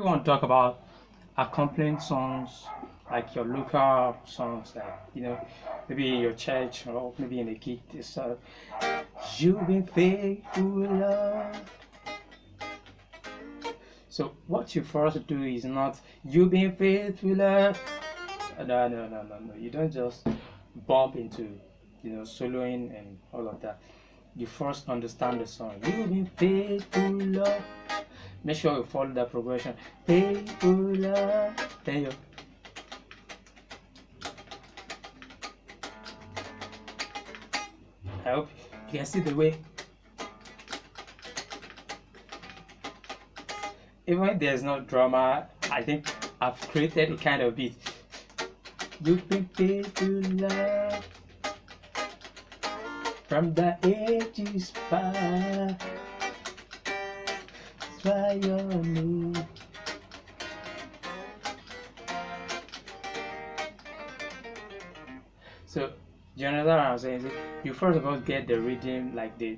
we want to talk about accompanying songs, like your local songs, like maybe in your church or maybe in a gig. This you've been faithful, Lord. So what you first do is not you've been faithful, Lord. No. You don't just bump into soloing and all of that. You first understand the song. You've been faithful, Lord. Make sure you follow that progression. Faithful, Lord. Then you. I hope you can see the way. Even if there's no drama, I think I've created a kind of beat. You've been faithful, Lord. From the ages past, try your name. So, you understand what I'm saying? You first of all get the rhythm, like the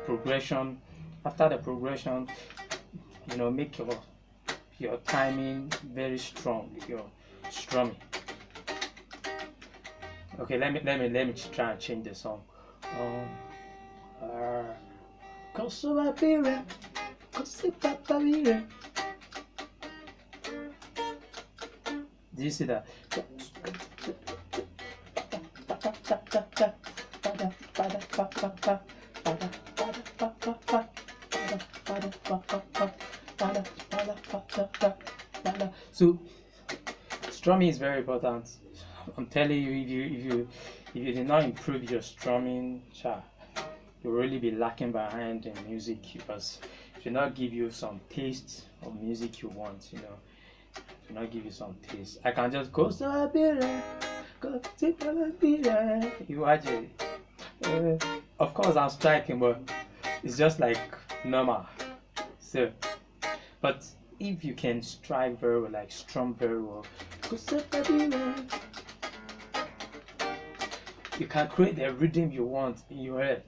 progression. After the progression, make your timing very strong, your strumming. Okay, let me try and change the song. Do you see that? So strumming is very important. I'm telling you, if you did not improve your strumming, you'll really be lacking behind in music, because it will not give you some taste of music you want. It will not give you some taste. I can just go so you watch it. Of course I'm striking, but it's just like normal. So, but if you can strike very well, like strum very well, you can create the rhythm you want in your head.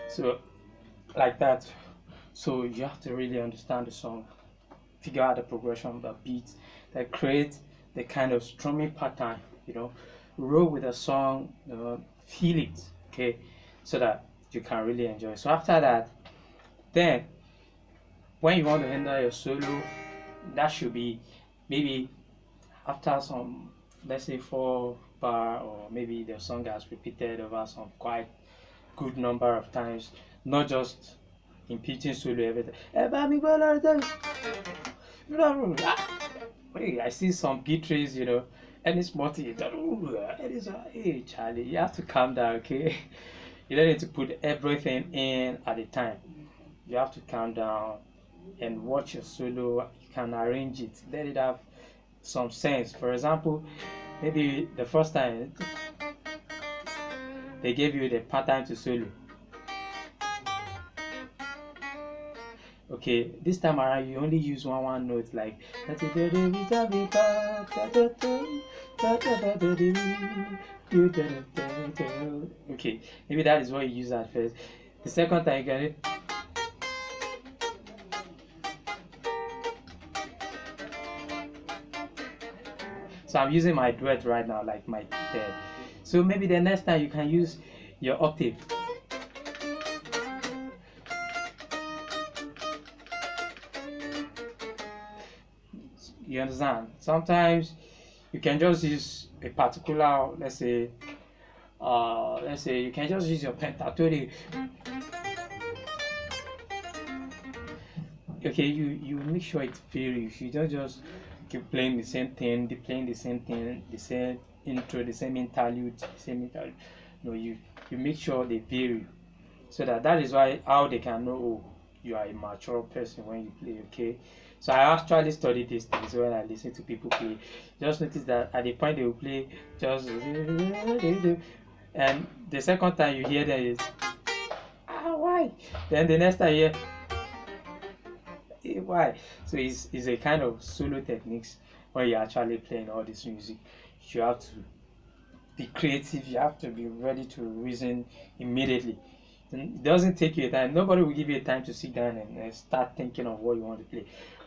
So, like that. So you have to really understand the song, figure out the progression, the beat, that create the kind of strumming pattern. Roll with the song, feel it, okay, so that you can really enjoy. So after that, then when you want to enter your solo, that should be maybe after some, let's say 4 bar, or maybe the song has repeated over some quite good number of times, not just repeating solo everything. I see some guitarists, and it's multi. Hey Charlie, you have to calm down, okay? You don't need to put everything in at a time. You have to calm down and watch your solo. You can arrange it, let it have some sense. For example, maybe the first time they gave you the pattern to solo. Okay, this time around you only use one note, like okay, maybe that is what you use at first. The second time you get it. So I'm using my duet right now, like my third. So maybe the next time you can use your octave. You understand? Sometimes you can just use a particular, let's say you can just use your pentatonic. Okay, you make sure it varies. You don't just keep playing the same thing, the same intro, the same interlude, No, you make sure they vary, so that is why how they can know, oh, you are a mature person when you play. Okay, so I actually study these things when I listen to people play. Just notice that at the point they will play just and the second time you hear them is why, then the next time you hear why. So it's a kind of solo techniques when you're actually playing all this music. You have to be creative, you have to be ready to reason immediately. And it doesn't take you a time. Nobody will give you a time to sit down and start thinking of what you want to play.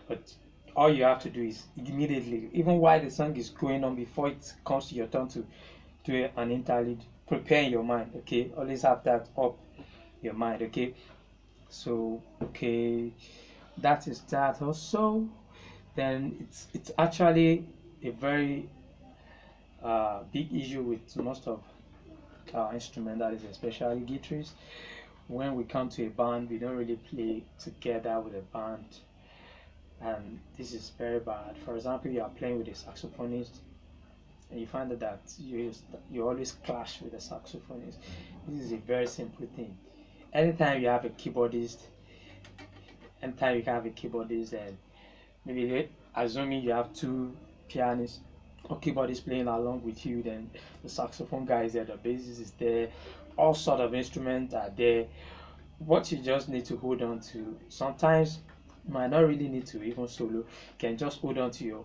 But all you have to do is immediately, even while the song is going on, before it comes to your turn to do an interlude, prepare in your mind. Okay, always have that up your mind. Okay, so okay, that is that also. Then it's actually a very big issue with most of our instrument, that is especially guitarists. When we come to a band, we don't really play together with a band, and this is very bad. For example, you are playing with a saxophonist and you find that you always clash with the saxophonist. This is a very simple thing. Anytime you have a keyboardist, and maybe assuming you have two pianists or keyboardists playing along with you, then the saxophone guy is there, the bassist is there, all sort of instruments are there. What you just need to hold on to, sometimes you might not really need to even solo, you can just hold on to your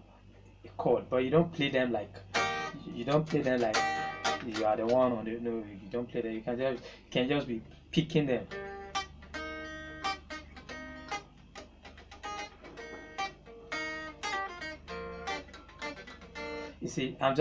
chord, but you don't play them like you are the one on the, no, you don't play them. You can just be picking them. You see, I'm just